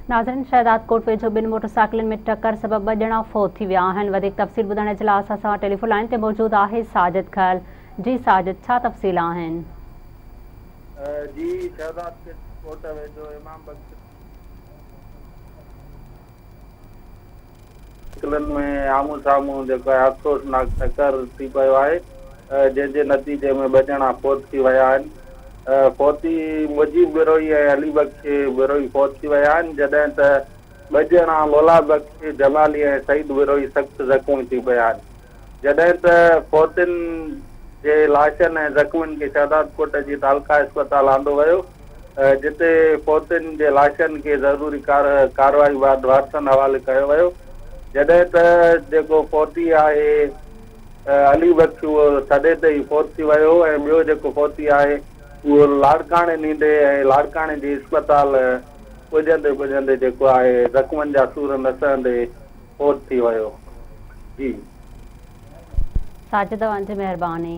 नाज़रीन, शहदाद कोट वेझो ॿिनि मोटरसाइकिलनि में टक्कर सबबि 2 ॼणा फौत थी विया आहिनि। वधीक तफ़सील ॿुधाइण जे लाइ असां सां टेलीफोन लाइन ते मौजूद आहे साजिद खैल। जी साजिद, छा तफ़सील आहिनि? जी शहदाद कोट वेझो इमाम बख्श में आमू साम्हूं जेको आहे अफ़सोसनाक टक्कर थी पियो आहे, जंहिंजे नतीजे में 2 ॼणा फौत थी विया आहिनि। फौती मुजीब बिरोही ऐं अली बख्श बिरोही फौत थी विया आहिनि, जॾहिं त 2 ॼणा मौला बख्श जमाली ऐं सईद बिरोही सख़्तु ज़ख़्मी थी पिया आहिनि। जॾहिं त फौतियुनि जे लाशनि ऐं ज़ख़्मियुनि खे शहदाद कोट जी तालका अस्पताल आंदो वियो, जिते फौतियुनि जे लाशनि खे ज़रूरी कार्रवाई बैदि वारसनि हवाले कयो वियो। जॾहिं त जेको फौती आहे अली बख्श, उहो सॾे ते ई फौत थी वियो ऐं ॿियो जेको फौती आहे उहो लाड़काणे नींदे ऐं लाड़काणे जी अस्पताल पुॼंदे जेको आहे ज़ख़्मनि जा सूर न सहंदे फौत थी वियो। जी साजिद, तव्हांजी महिरबानी।